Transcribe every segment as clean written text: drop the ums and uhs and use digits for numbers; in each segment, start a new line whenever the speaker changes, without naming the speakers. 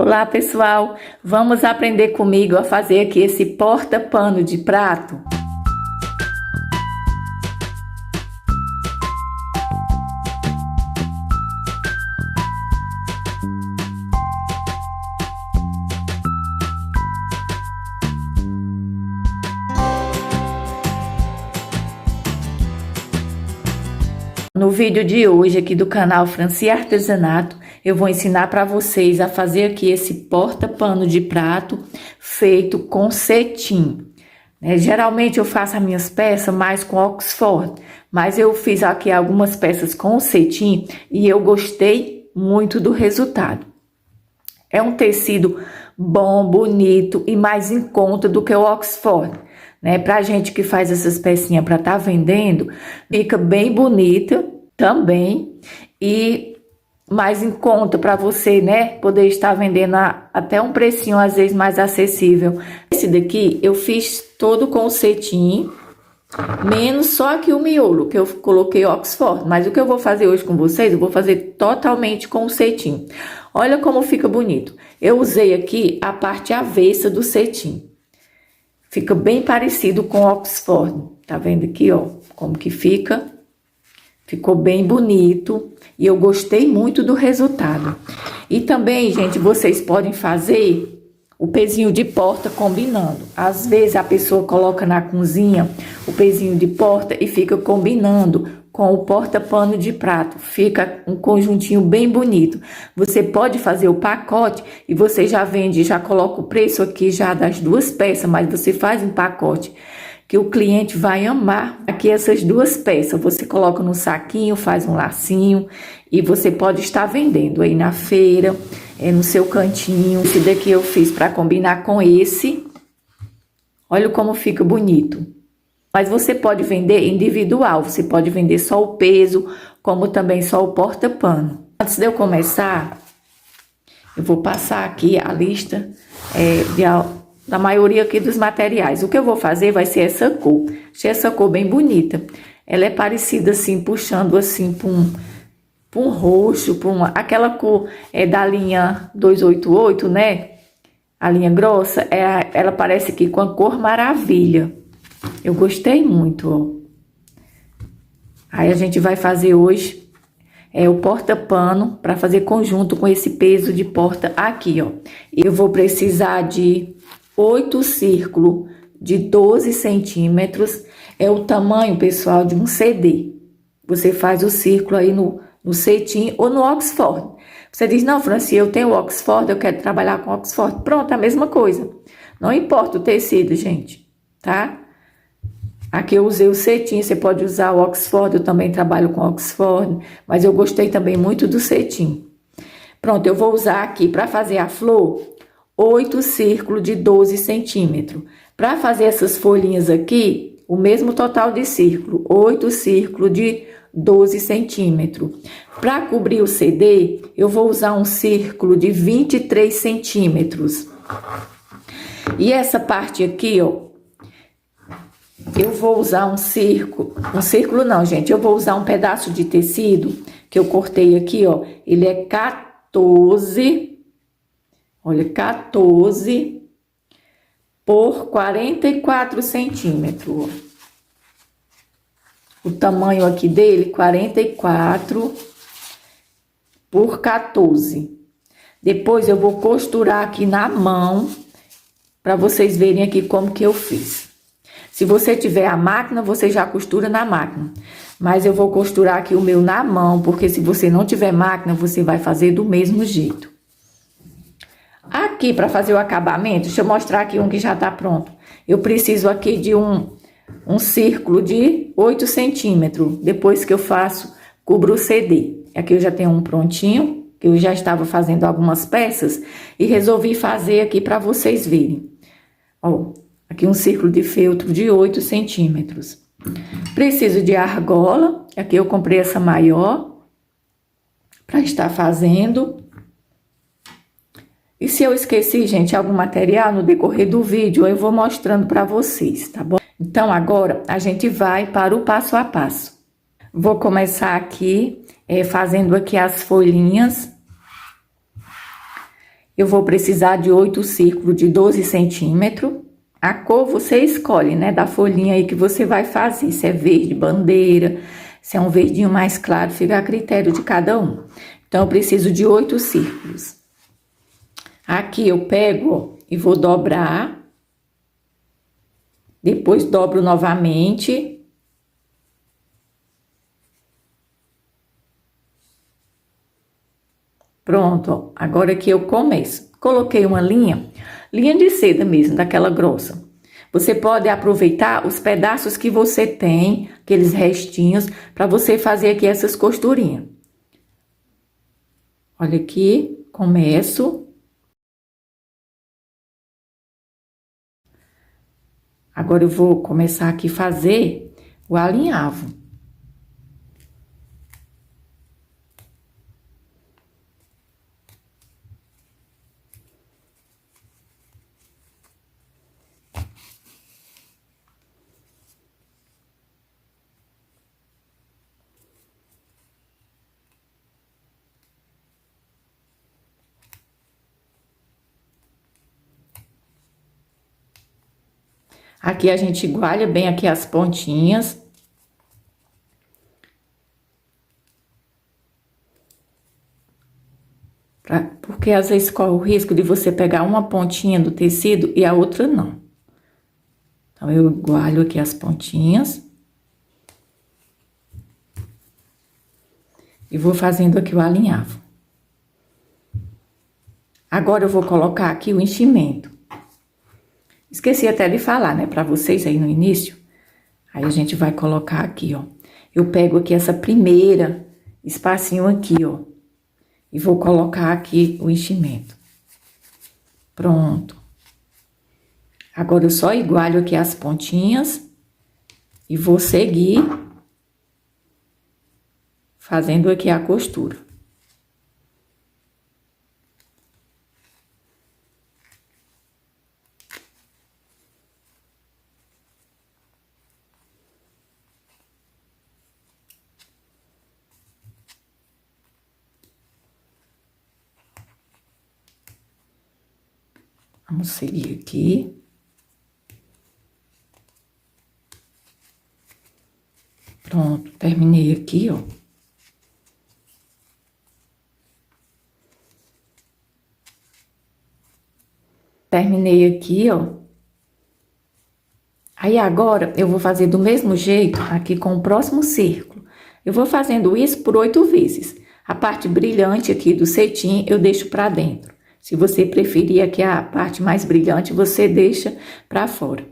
Olá pessoal, vamos aprender comigo a fazer aqui esse porta-pano de prato. No vídeo de hoje aqui do canal Franci Artesanato, eu vou ensinar para vocês a fazer aqui esse porta-pano de prato feito com cetim. Geralmente eu faço as minhas peças mais com Oxford, mas eu fiz aqui algumas peças com cetim e eu gostei muito do resultado. É um tecido bom, bonito e mais em conta do que o Oxford. Pra gente que faz essas pecinhas para estar vendendo, fica bem bonita também e mais em conta para você, poder estar vendendo até um precinho às vezes mais acessível. Esse daqui eu fiz todo com cetim, menos só aqui o miolo que eu coloquei Oxford, mas o que eu vou fazer hoje com vocês, eu vou fazer totalmente com o cetim. Olha como fica bonito. Eu usei aqui a parte avessa do cetim. Fica bem parecido com o Oxford. Tá vendo aqui, ó, como que fica? Ficou bem bonito e eu gostei muito do resultado. E também, gente, vocês podem fazer o pezinho de porta combinando. Às vezes a pessoa coloca na cozinha o pezinho de porta e fica combinando com o porta-pano de prato. Fica um conjuntinho bem bonito. Você pode fazer o pacote e você já vende, já coloca o preço aqui já das duas peças, mas você faz um pacote que o cliente vai amar. Aqui essas duas peças, você coloca no saquinho, faz um lacinho e você pode estar vendendo aí na feira, no seu cantinho. Esse daqui eu fiz para combinar com esse. Olha como fica bonito. Mas você pode vender individual, você pode vender só o peso, como também só o porta-pano. Antes de eu começar, eu vou passar aqui a lista da maioria aqui dos materiais. O que eu vou fazer vai ser essa cor. Achei essa cor bem bonita. Ela é parecida assim, puxando assim para um roxo, aquela cor da linha 288, A linha grossa, ela parece aqui com a cor maravilha. Eu gostei muito, ó. Aí a gente vai fazer hoje o porta-pano para fazer conjunto com esse peso de porta aqui, ó. Eu vou precisar de 8 círculos de 12 centímetros. É o tamanho, pessoal, de um CD. Você faz o círculo aí no cetim ou no Oxford. Você diz, não, Franci, eu tenho Oxford, eu quero trabalhar com Oxford. Pronto, a mesma coisa. Não importa o tecido, gente, tá? Aqui eu usei o cetim, você pode usar o Oxford, eu também trabalho com Oxford, mas eu gostei também muito do cetim. Pronto, eu vou usar aqui para fazer a flor, 8 círculos de 12 centímetros. Para fazer essas folhinhas aqui, o mesmo total de círculo, 8 círculos de 12 centímetros. Para cobrir o CD, eu vou usar um círculo de 23 centímetros. E essa parte aqui, ó, eu vou usar um círculo não, gente, eu vou usar um pedaço de tecido que eu cortei aqui, ó, ele é 14, olha, 14 por 44 centímetros, ó. O tamanho aqui dele, 44 por 14. Depois eu vou costurar aqui na mão, para vocês verem aqui como que eu fiz. Se você tiver a máquina, você já costura na máquina. Mas eu vou costurar aqui o meu na mão, porque se você não tiver máquina, você vai fazer do mesmo jeito. Aqui, para fazer o acabamento, deixa eu mostrar aqui um que já tá pronto. Eu preciso aqui de um círculo de 8 centímetros. Depois que eu cubro o CD. Aqui eu já tenho um prontinho, que eu já estava fazendo algumas peças. E resolvi fazer aqui para vocês verem. Ó. Aqui um círculo de feltro de 8 centímetros. Preciso de argola. Aqui eu comprei essa maior para estar fazendo. E se eu esqueci, gente, algum material no decorrer do vídeo, eu vou mostrando para vocês, tá bom? Então, agora a gente vai para o passo a passo. Vou começar aqui fazendo aqui as folhinhas. Eu vou precisar de 8 círculos de 12 centímetros. A cor você escolhe, né, da folhinha aí que você vai fazer. Se é verde bandeira, se é um verdinho mais claro, fica a critério de cada um. Então, eu preciso de 8 círculos. Aqui eu pego, ó, e vou dobrar. Depois dobro novamente. Pronto, ó. Agora que eu começo. Coloquei uma linha de seda mesmo, daquela grossa. Você pode aproveitar os pedaços que você tem, aqueles restinhos, para você fazer aqui essas costurinhas. Olha aqui, começo. Agora eu vou começar aqui a fazer o alinhavo. Aqui a gente iguala bem aqui as pontinhas. Porque às vezes corre o risco de você pegar uma pontinha do tecido e a outra não. Então, eu igualo aqui as pontinhas. E vou fazendo aqui o alinhavo. Agora, eu vou colocar aqui o enchimento. Esqueci até de falar, né, pra vocês aí no início. Aí, a gente vai colocar aqui, ó. Eu pego aqui essa primeira espacinho aqui, ó. E vou colocar aqui o enchimento. Pronto. Agora, eu só igualo aqui as pontinhas. E vou seguir fazendo aqui a costura. Vamos seguir aqui. Pronto, terminei aqui, ó. Terminei aqui, ó. Aí, agora, eu vou fazer do mesmo jeito aqui com o próximo círculo. Eu vou fazendo isso por 8 vezes. A parte brilhante aqui do cetim, eu deixo pra dentro. Se você preferir aqui a parte mais brilhante, você deixa pra fora.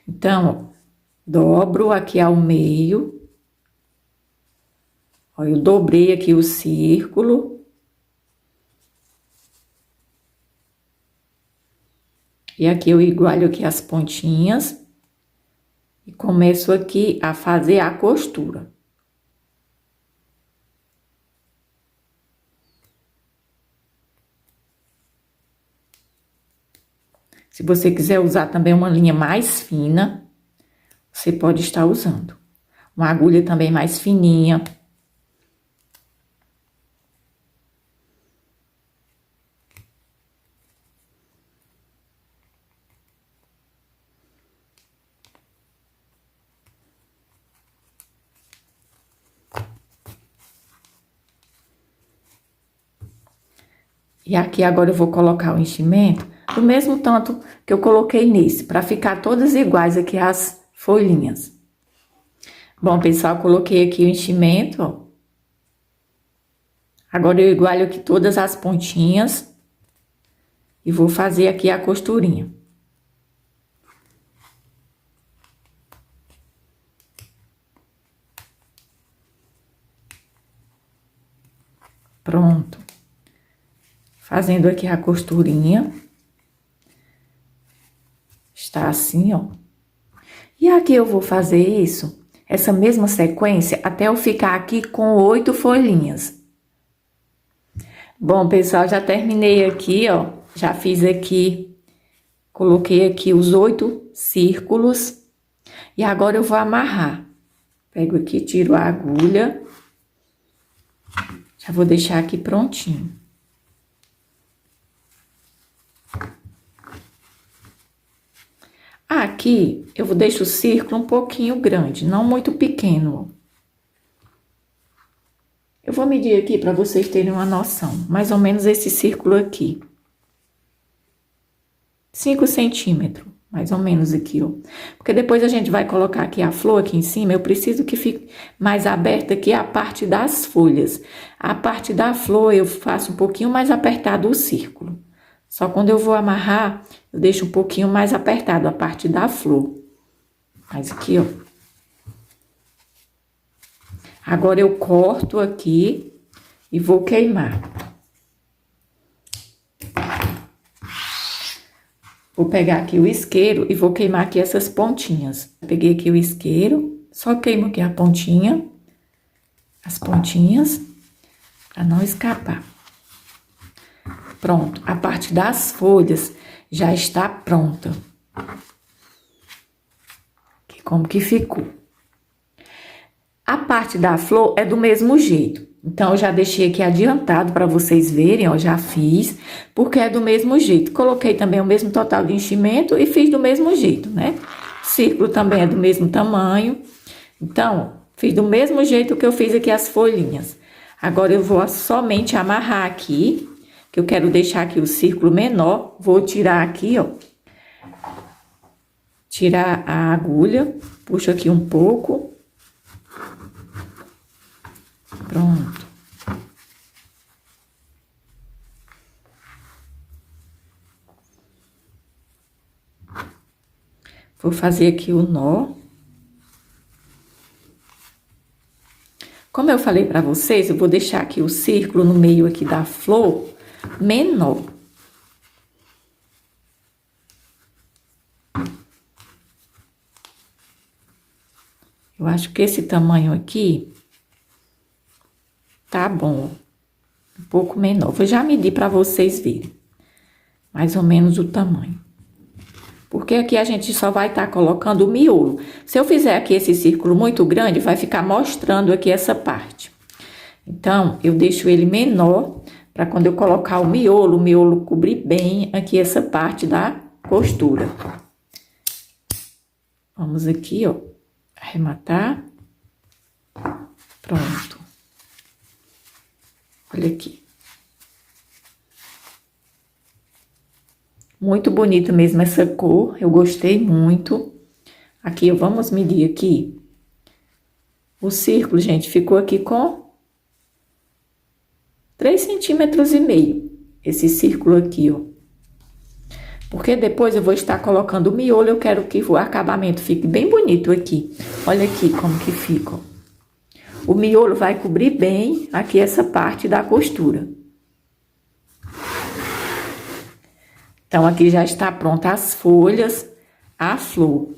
Então, ó, dobro aqui ao meio. Ó, eu dobrei aqui o círculo. E aqui eu igualo aqui as pontinhas. E começo aqui a fazer a costura. Se você quiser usar também uma linha mais fina, você pode estar usando. Uma agulha também mais fininha. E aqui agora eu vou colocar o enchimento do mesmo tanto que eu coloquei nesse, para ficar todas iguais aqui as folhinhas. Bom, pessoal, coloquei aqui o enchimento, ó. Agora eu igualo aqui todas as pontinhas e vou fazer aqui a costurinha. Pronto. Fazendo aqui a costurinha. Está assim, ó. E aqui eu vou fazer isso, essa mesma sequência, até eu ficar aqui com 8 folhinhas. Bom, pessoal, já terminei aqui, ó. Já fiz aqui, coloquei aqui os 8 círculos. E agora eu vou amarrar. Pego aqui, tiro a agulha. Já vou deixar aqui prontinho. Aqui, eu vou deixar o círculo um pouquinho grande, não muito pequeno. Eu vou medir aqui para vocês terem uma noção. Mais ou menos esse círculo aqui. 5 centímetros, mais ou menos aqui, ó. Porque depois a gente vai colocar aqui a flor aqui em cima, eu preciso que fique mais aberta aqui a parte das folhas. A parte da flor eu faço um pouquinho mais apertado o círculo. Só quando eu vou amarrar, eu deixo um pouquinho mais apertado a parte da flor. Mas aqui, ó. Agora eu corto aqui e vou queimar. Vou pegar aqui o isqueiro e vou queimar aqui essas pontinhas. Peguei aqui o isqueiro, só queimo aqui a pontinha, as pontinhas, para não escapar. Pronto, a parte das folhas já está pronta. Aqui como que ficou. A parte da flor é do mesmo jeito. Então, eu já deixei aqui adiantado para vocês verem, ó, já fiz, porque é do mesmo jeito. Coloquei também o mesmo total de enchimento e fiz do mesmo jeito, né? O círculo também é do mesmo tamanho. Então, fiz do mesmo jeito que eu fiz aqui as folhinhas. Agora, eu vou somente amarrar aqui, que eu quero deixar aqui o círculo menor. Vou tirar aqui, ó. Tirar a agulha, puxo aqui um pouco. Pronto. Vou fazer aqui o nó. Como eu falei pra vocês, eu vou deixar aqui o círculo no meio aqui da flor menor. Eu acho que esse tamanho aqui tá bom, um pouco menor. Vou já medir para vocês verem, mais ou menos o tamanho. Porque aqui a gente só vai estar colocando o miolo. Se eu fizer aqui esse círculo muito grande, vai ficar mostrando aqui essa parte. Então, eu deixo ele menor, para quando eu colocar o miolo cobrir bem aqui essa parte da costura. Vamos aqui, ó, arrematar. Pronto. Olha aqui. Muito bonito mesmo essa cor, eu gostei muito. Aqui, vamos medir aqui. O círculo, gente, ficou aqui com 3,5 centímetros. Esse círculo aqui, ó. Porque depois eu vou estar colocando o miolo, eu quero que o acabamento fique bem bonito aqui. Olha aqui como que fica, ó. O miolo vai cobrir bem aqui essa parte da costura. Então, aqui já está pronta as folhas, a flor.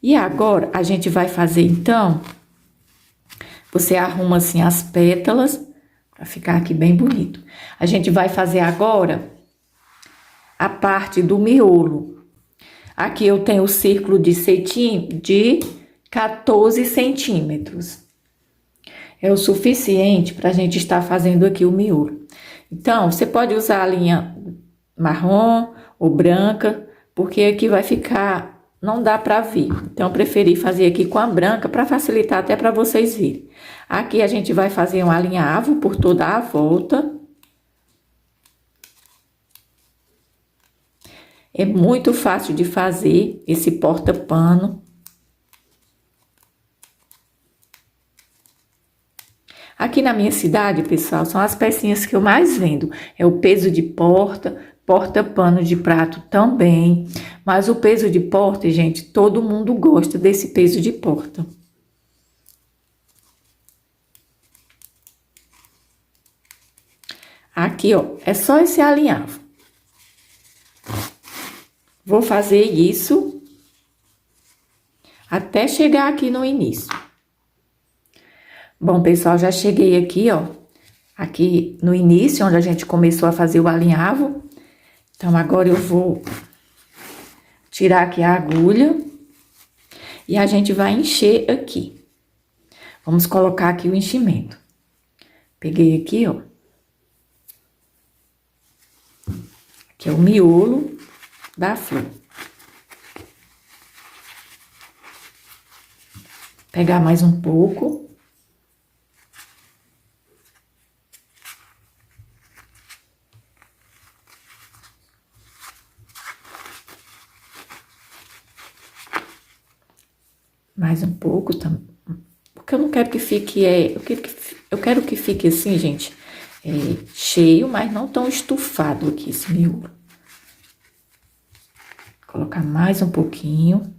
E agora, a gente vai fazer, então, você arruma assim as pétalas, para ficar aqui bem bonito. A gente vai fazer agora a parte do miolo. Aqui eu tenho o círculo de cetim de 14 centímetros. É o suficiente para a gente estar fazendo aqui o miolo. Então, você pode usar a linha marrom ou branca, porque aqui vai ficar, não dá para ver. Então, eu preferi fazer aqui com a branca para facilitar até para vocês verem. Aqui a gente vai fazer um alinhavo por toda a volta. É muito fácil de fazer esse porta-pano. Aqui na minha cidade, pessoal, são as pecinhas que eu mais vendo. É o peso de porta-pano de prato também. Mas o peso de porta, gente, todo mundo gosta desse peso de porta. Aqui, ó, é só esse alinhavo. Vou fazer isso até chegar aqui no início. Bom, pessoal, já cheguei aqui, ó, aqui no início, onde a gente começou a fazer o alinhavo. Então, agora eu vou tirar aqui a agulha e a gente vai encher aqui. Vamos colocar aqui o enchimento. Peguei aqui, ó. Aqui é o miolo da flor. Pegar mais um pouco. Mais um pouco também. Porque eu não quero que fique, eu quero que fique assim, gente, cheio, mas não tão estufado aqui esse miolo. Vou colocar mais um pouquinho.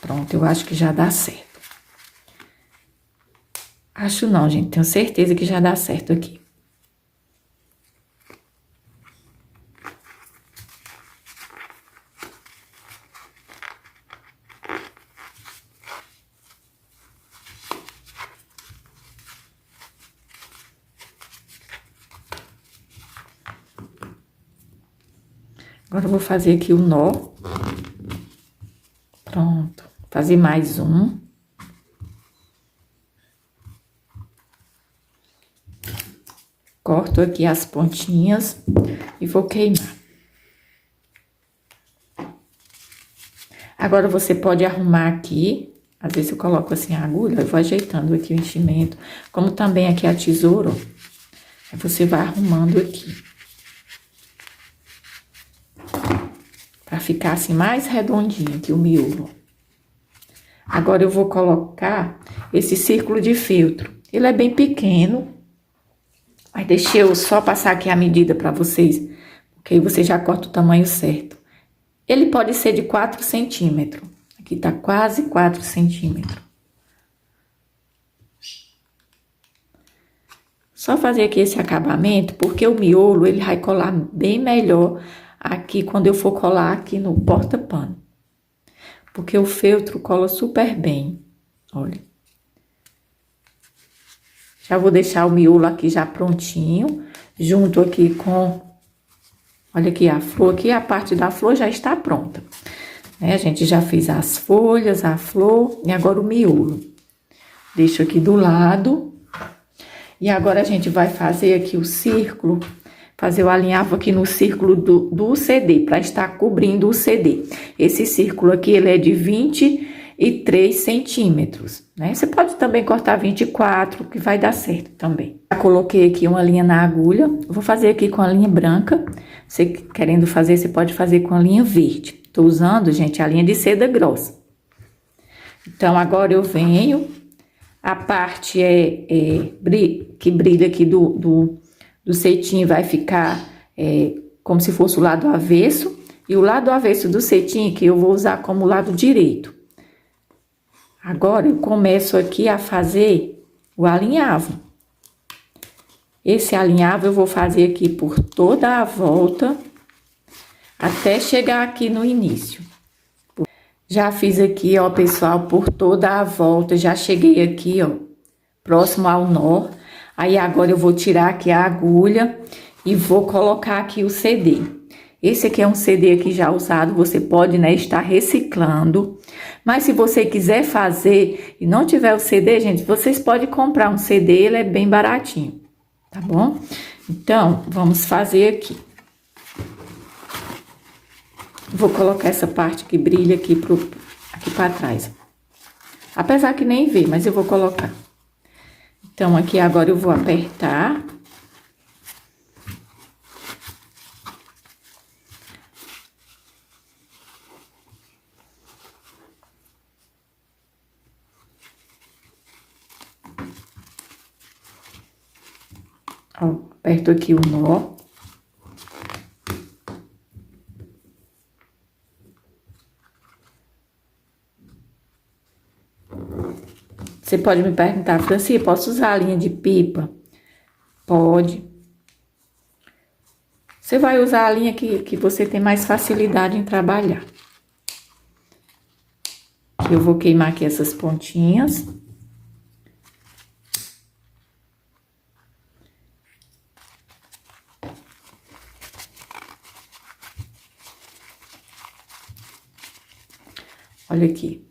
Pronto, eu acho que já dá certo. Acho não, gente, tenho certeza que já dá certo aqui. Agora eu vou fazer aqui o nó. Pronto, fazer mais um. Corto aqui as pontinhas e vou queimar. Agora, você pode arrumar aqui, às vezes eu coloco assim a agulha, eu vou ajeitando aqui o enchimento, como também aqui a tesoura, ó. Aí você vai arrumando aqui. Pra ficar assim mais redondinho aqui o miolo. Agora, eu vou colocar esse círculo de feltro. Ele é bem pequeno. Mas deixa eu só passar aqui a medida pra vocês, porque aí você já corta o tamanho certo. Ele pode ser de 4 centímetros. Aqui tá quase 4 centímetros. Só fazer aqui esse acabamento, porque o miolo, ele vai colar bem melhor aqui, quando eu for colar aqui no porta-pano. Porque o feltro cola super bem, olha. Já vou deixar o miolo aqui já prontinho, junto aqui com... Olha aqui a flor, aqui a parte da flor já está pronta. Né? A gente já fez as folhas, a flor e agora o miolo. Deixo aqui do lado. E agora a gente vai fazer aqui o círculo, fazer o alinhavo aqui no círculo do CD, para estar cobrindo o CD. Esse círculo aqui, ele é de 23 centímetros, né? Você pode também cortar 24, que vai dar certo também. Já coloquei aqui uma linha na agulha, vou fazer aqui com a linha branca. Você querendo fazer, você pode fazer com a linha verde. Tô usando, gente, a linha de seda grossa. Então, agora eu venho, a parte que brilha aqui do cetim vai ficar como se fosse o lado avesso. E o lado avesso do cetim que eu vou usar como lado direito. Agora, eu começo aqui a fazer o alinhavo. Esse alinhavo eu vou fazer aqui por toda a volta, até chegar aqui no início. Já fiz aqui, ó, pessoal, por toda a volta, já cheguei aqui, ó, próximo ao nó. Aí, agora eu vou tirar aqui a agulha e vou colocar aqui o CD. Esse aqui é um CD aqui já usado, você pode, né, estar reciclando. Mas se você quiser fazer e não tiver o CD, gente, vocês podem comprar um CD, ele é bem baratinho, tá bom? Então, vamos fazer aqui. Vou colocar essa parte que brilha aqui pra trás. Apesar que nem vê, mas eu vou colocar. Então, aqui agora eu vou apertar. Ó, aperto aqui o nó. Você pode me perguntar, Franci, posso usar a linha de pipa? Pode. Você vai usar a linha que você tem mais facilidade em trabalhar. Eu vou queimar aqui essas pontinhas. Olha aqui.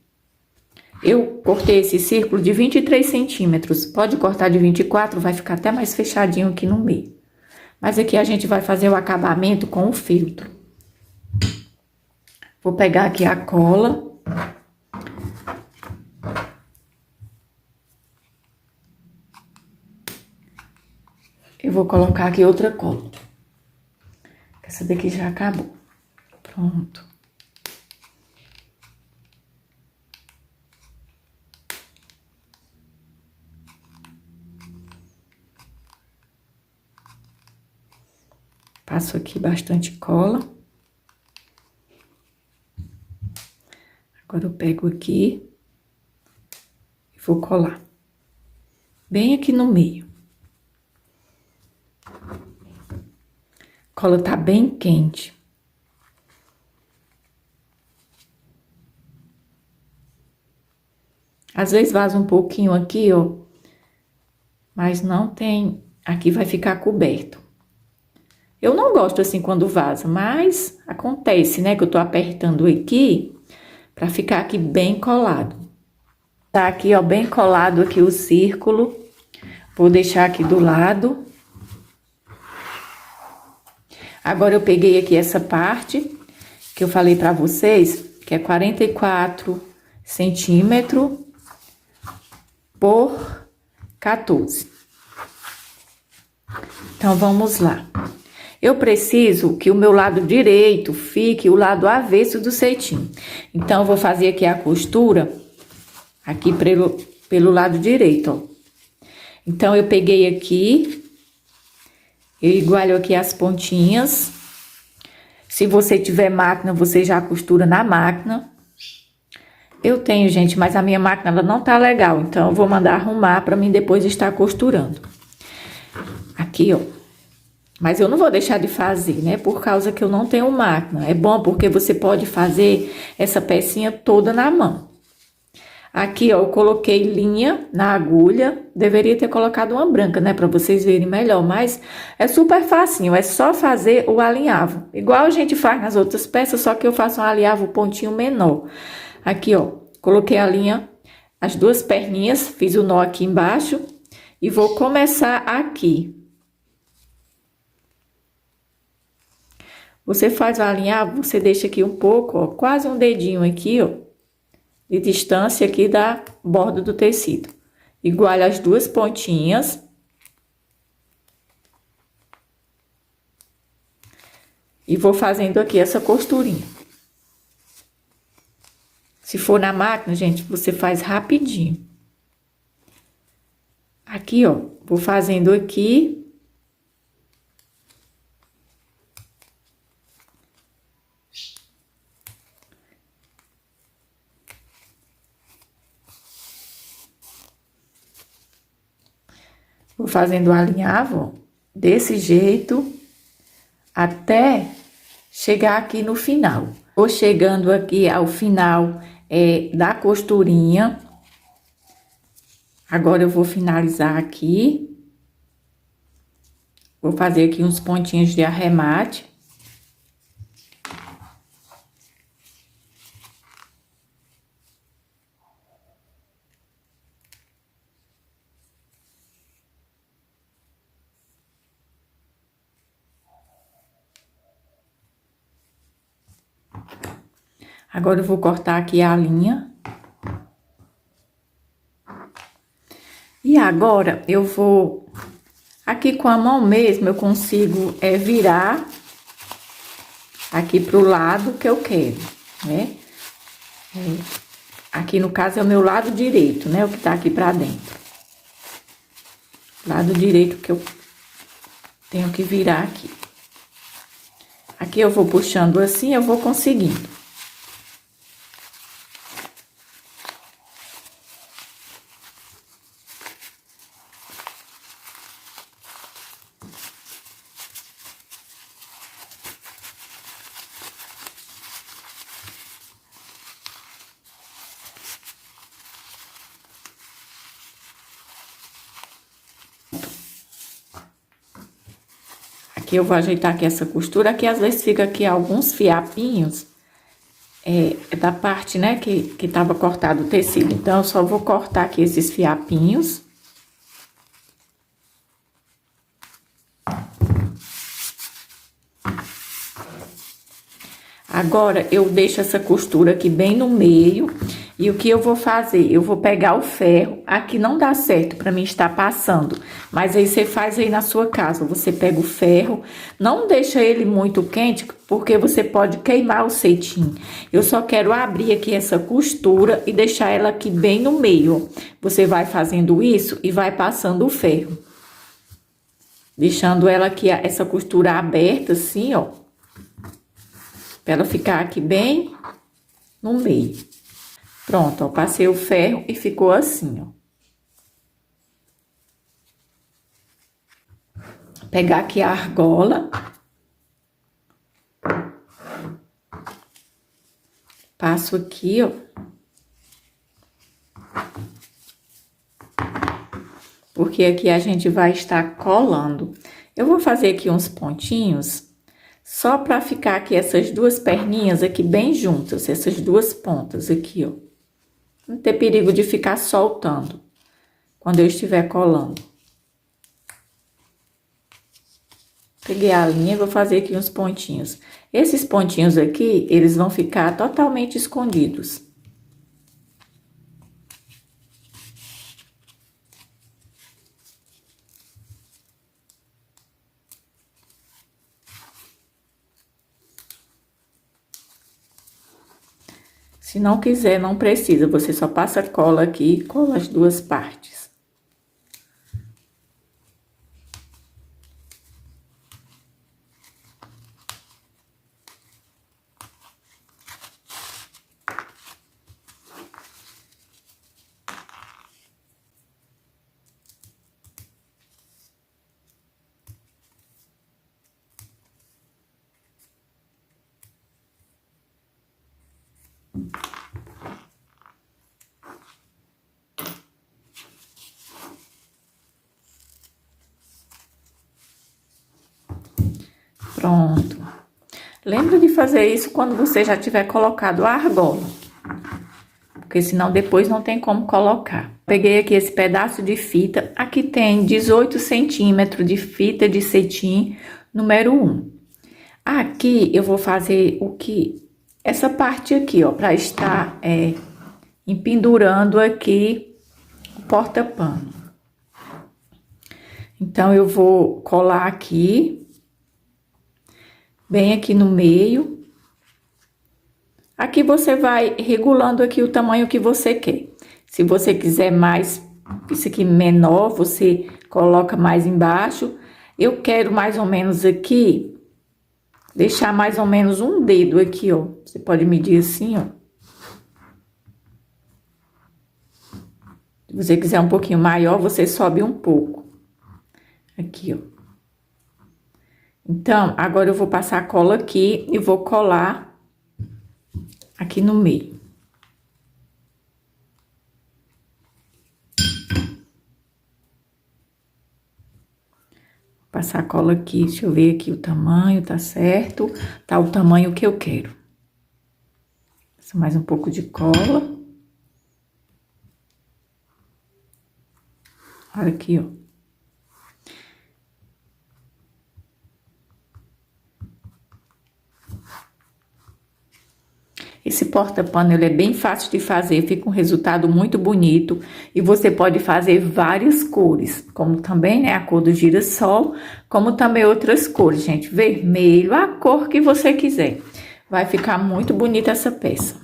Eu cortei esse círculo de 23 centímetros. Pode cortar de 24, vai ficar até mais fechadinho aqui no meio. Mas aqui a gente vai fazer o acabamento com o feltro. Vou pegar aqui a cola. Eu vou colocar aqui outra cola. Essa daqui já acabou. Pronto. Passo aqui bastante cola. Agora eu pego aqui e vou colar. Bem aqui no meio. A cola tá bem quente. Às vezes vaza um pouquinho aqui, ó. Mas não tem... Aqui vai ficar coberto. Eu não gosto assim quando vaza, mas acontece, né? Que eu tô apertando aqui pra ficar aqui bem colado. Tá aqui, ó, bem colado aqui o círculo. Vou deixar aqui do lado. Agora eu peguei aqui essa parte que eu falei pra vocês, que é 44 centímetros por 14. Então, vamos lá. Eu preciso que o meu lado direito fique o lado avesso do cetim. Então, eu vou fazer aqui a costura, aqui pelo lado direito, ó. Então, eu peguei aqui, eu igualo aqui as pontinhas. Se você tiver máquina, você já costura na máquina. Eu tenho, gente, mas a minha máquina ela não tá legal, então eu vou mandar arrumar pra mim depois estar costurando. Aqui, ó. Mas eu não vou deixar de fazer, né? Por causa que eu não tenho máquina. É bom porque você pode fazer essa pecinha toda na mão. Aqui, ó, eu coloquei linha na agulha. Deveria ter colocado uma branca, né? Pra vocês verem melhor. Mas é super facinho. É só fazer o alinhavo. Igual a gente faz nas outras peças, só que eu faço um alinhavo pontinho menor. Aqui, ó. Coloquei a linha, as duas perninhas. Fiz o nó aqui embaixo. E vou começar aqui. Você faz o alinhavo, você deixa aqui um pouco, ó, quase um dedinho aqui, ó, de distância aqui da borda do tecido. Iguala as duas pontinhas. E vou fazendo aqui essa costurinha. Se for na máquina, gente, você faz rapidinho. Aqui, ó, vou fazendo aqui. Vou fazendo o alinhavo, ó, desse jeito, até chegar aqui no final. Vou chegando aqui ao final da costurinha. Agora, eu vou finalizar aqui. Vou fazer aqui uns pontinhos de arremate. Agora, eu vou cortar aqui a linha. E agora, eu vou... Aqui com a mão mesmo, eu consigo virar aqui pro lado que eu quero, né? Aqui, no caso, é o meu lado direito, né? O que tá aqui pra dentro. Lado direito que eu tenho que virar aqui. Aqui eu vou puxando assim, eu vou conseguindo. Aqui eu vou ajeitar aqui essa costura, aqui às vezes fica aqui alguns fiapinhos, da parte, né, que tava cortado o tecido. Então, eu só vou cortar aqui esses fiapinhos. Agora, eu deixo essa costura aqui bem no meio. E o que eu vou fazer? Eu vou pegar o ferro. Aqui não dá certo pra mim estar passando. Mas aí você faz aí na sua casa. Você pega o ferro. Não deixa ele muito quente, porque você pode queimar o cetim. Eu só quero abrir aqui essa costura e deixar ela aqui bem no meio. Você vai fazendo isso e vai passando o ferro. Deixando ela aqui, essa costura aberta assim, ó. Pra ela ficar aqui bem no meio. Pronto, ó, passei o ferro e ficou assim, ó. Pegar aqui a argola. Passo aqui, ó. Porque aqui a gente vai estar colando. Eu vou fazer aqui uns pontinhos, só pra ficar aqui essas duas perninhas aqui bem juntas, essas duas pontas aqui, ó. Não ter perigo de ficar soltando quando eu estiver colando. Peguei a linha e vou fazer aqui uns pontinhos. Esses pontinhos aqui, eles vão ficar totalmente escondidos. Se não quiser, não precisa. Você só passa cola aqui e cola as duas partes. Pronto. Lembra de fazer isso quando você já tiver colocado a argola. Porque senão depois não tem como colocar. Peguei aqui esse pedaço de fita. Aqui tem 18 centímetros de fita de cetim número 1. Aqui eu vou fazer o que? Essa parte aqui, ó, pra estar empendurando aqui o porta-pano. Então, eu vou colar aqui, bem aqui no meio. Aqui você vai regulando aqui o tamanho que você quer. Se você quiser mais, isso aqui menor, você coloca mais embaixo. Eu quero mais ou menos aqui, deixar mais ou menos um dedo aqui, ó. Você pode medir assim, ó. Se você quiser um pouquinho maior, você sobe um pouco. Aqui, ó. Então, agora eu vou passar a cola aqui e vou colar aqui no meio. Vou passar a cola aqui, deixa eu ver aqui o tamanho, tá certo? Tá o tamanho que eu quero. Passa mais um pouco de cola. Olha aqui, ó. Esse porta-pano, ele é bem fácil de fazer, fica um resultado muito bonito. E você pode fazer várias cores, como também, né, a cor do girassol, como também outras cores, gente. Vermelho, a cor que você quiser. Vai ficar muito bonita essa peça.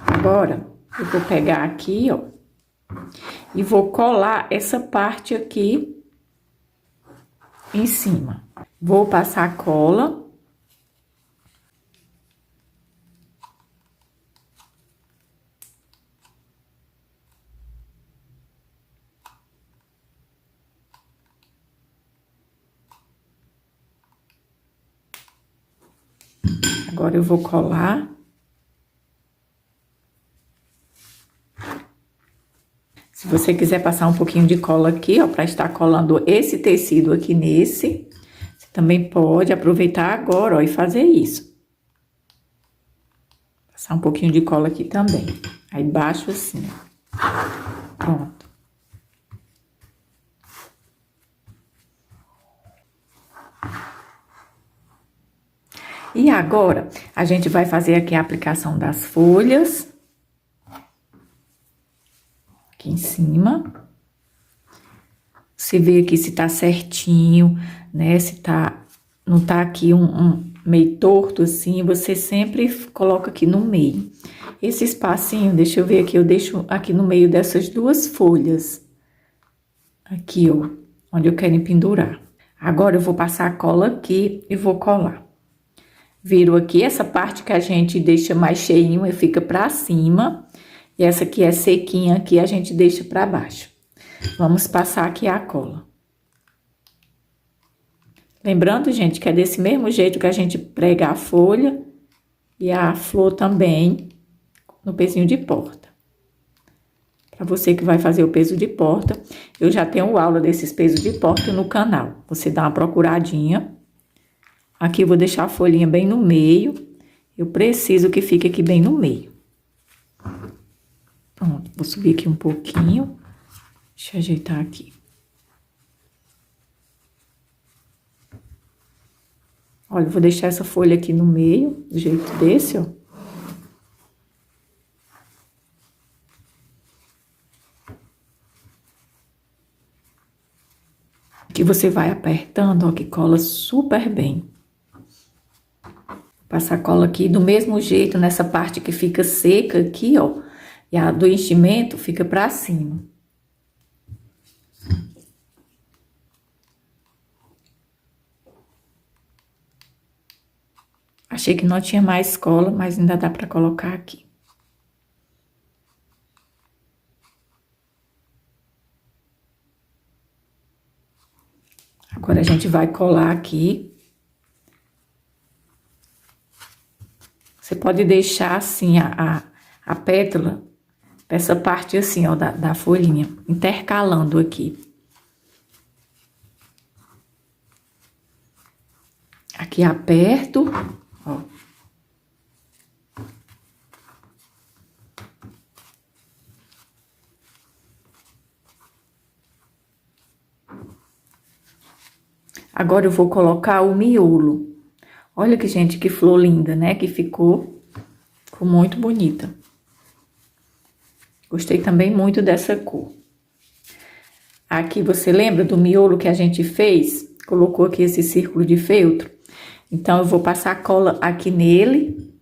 Agora, eu vou pegar aqui, ó, e vou colar essa parte aqui em cima. Vou passar a cola. Agora eu vou colar. Se você quiser passar um pouquinho de cola aqui, ó, pra estar colando esse tecido aqui nesse, você também pode aproveitar agora, ó, e fazer isso. Passar um pouquinho de cola aqui também. Aí baixo assim, ó. Pronto. E agora, a gente vai fazer aqui a aplicação das folhas. Aqui em cima. Você vê aqui se tá certinho, né? Se tá, não tá aqui meio torto assim, você sempre coloca aqui no meio. Esse espacinho, deixa eu ver aqui, eu deixo aqui no meio dessas duas folhas. Aqui, ó, onde eu quero pendurar. Agora eu vou passar a cola aqui e vou colar. Viro aqui, essa parte que a gente deixa mais cheinha fica pra cima. E essa aqui é sequinha aqui, a gente deixa pra baixo. Vamos passar aqui a cola. Lembrando, gente, que é desse mesmo jeito que a gente prega a folha e a flor também no pezinho de porta. Para você que vai fazer o peso de porta, eu já tenho aula desses pesos de porta no canal. Você dá uma procuradinha. Aqui eu vou deixar a folhinha bem no meio. Eu preciso que fique aqui bem no meio. Pronto, vou subir aqui um pouquinho. Deixa eu ajeitar aqui. Olha, eu vou deixar essa folha aqui no meio, do jeito desse, ó. Aqui você vai apertando, ó, que cola super bem. Passa a cola aqui do mesmo jeito, nessa parte que fica seca aqui, ó. E a do enchimento fica pra cima. Achei que não tinha mais cola, mas ainda dá pra colocar aqui. Agora a gente vai colar aqui. Você pode deixar assim a pétala, essa parte assim, ó, da folhinha, intercalando aqui. Aqui aperto, ó. Agora eu vou colocar o miolo. Olha que, gente, que flor linda, né? Que ficou muito bonita. Gostei também muito dessa cor. Aqui, você lembra do miolo que a gente fez? Colocou aqui esse círculo de feltro. Então, eu vou passar a cola aqui nele.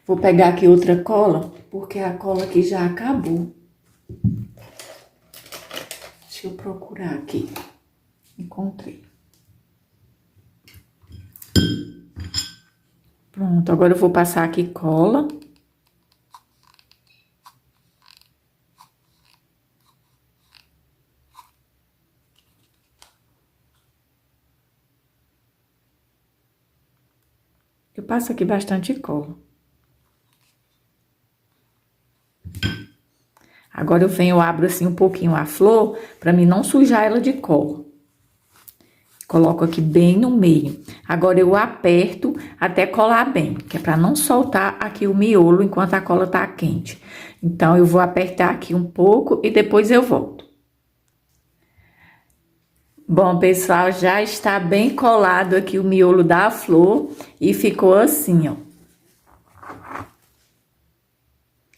Vou pegar aqui outra cola, porque a cola aqui já acabou. Deixa eu procurar aqui. Encontrei. Pronto, agora eu vou passar aqui cola. Eu passo aqui bastante cola. Agora eu venho, eu abro assim um pouquinho a flor, pra mim não sujar ela de cola. Coloco aqui bem no meio. Agora eu aperto até colar bem, que é pra não soltar aqui o miolo enquanto a cola tá quente. Então, eu vou apertar aqui um pouco e depois eu volto. Bom, pessoal, já está bem colado aqui o miolo da flor e ficou assim, ó.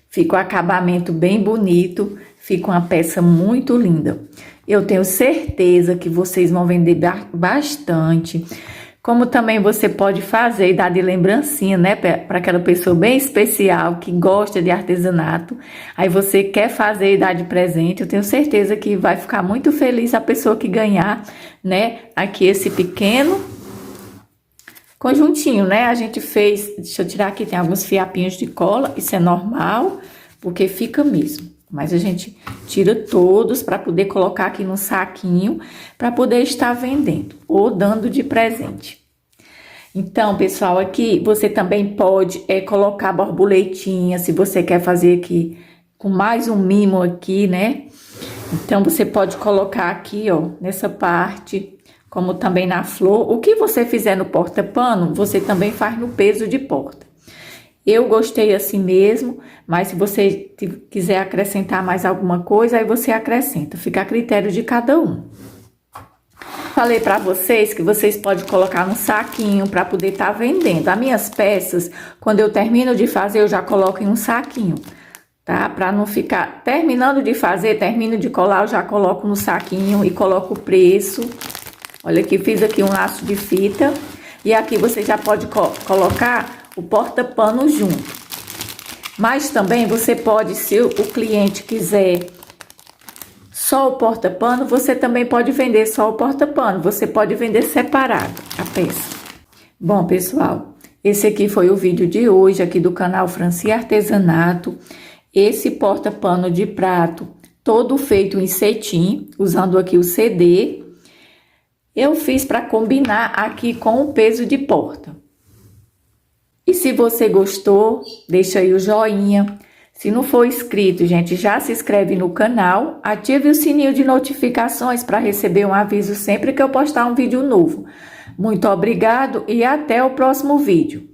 Fica um acabamento bem bonito, fica uma peça muito linda. Eu tenho certeza que vocês vão vender bastante. Como também você pode fazer e dar de lembrancinha, né? Para aquela pessoa bem especial que gosta de artesanato. Aí você quer fazer e dar de presente. Eu tenho certeza que vai ficar muito feliz a pessoa que ganhar, né? Aqui esse pequeno conjuntinho, né? A gente fez, deixa eu tirar aqui, tem alguns fiapinhos de cola. Isso é normal, porque fica mesmo. Mas a gente tira todos para poder colocar aqui no saquinho, para poder estar vendendo ou dando de presente. Então, pessoal, aqui você também pode colocar borboletinha, se você quer fazer aqui com mais um mimo aqui, né? Então, você pode colocar aqui, ó, nessa parte, como também na flor. O que você fizer no porta-pano, você também faz no peso de porta. Eu gostei assim mesmo, mas se você quiser acrescentar mais alguma coisa, aí você acrescenta. Fica a critério de cada um. Falei para vocês que vocês podem colocar num saquinho para poder estar vendendo. As minhas peças, quando eu termino de fazer, eu já coloco em um saquinho, tá? Para não ficar terminando de fazer, termino de colar, eu já coloco no saquinho e coloco o preço. Olha aqui, fiz aqui um laço de fita e aqui você já pode colocar o porta-pano junto. Mas também você pode, se o cliente quiser só o porta-pano, você também pode vender só o porta-pano. Você pode vender separado a peça. Bom, pessoal, esse aqui foi o vídeo de hoje aqui do canal Franci Artesanato. Esse porta-pano de prato, todo feito em cetim, usando aqui o CD. Eu fiz para combinar aqui com o peso de porta. E se você gostou, deixa aí o joinha. Se não for inscrito, gente, já se inscreve no canal, ative o sininho de notificações para receber um aviso sempre que eu postar um vídeo novo. Muito obrigado e até o próximo vídeo.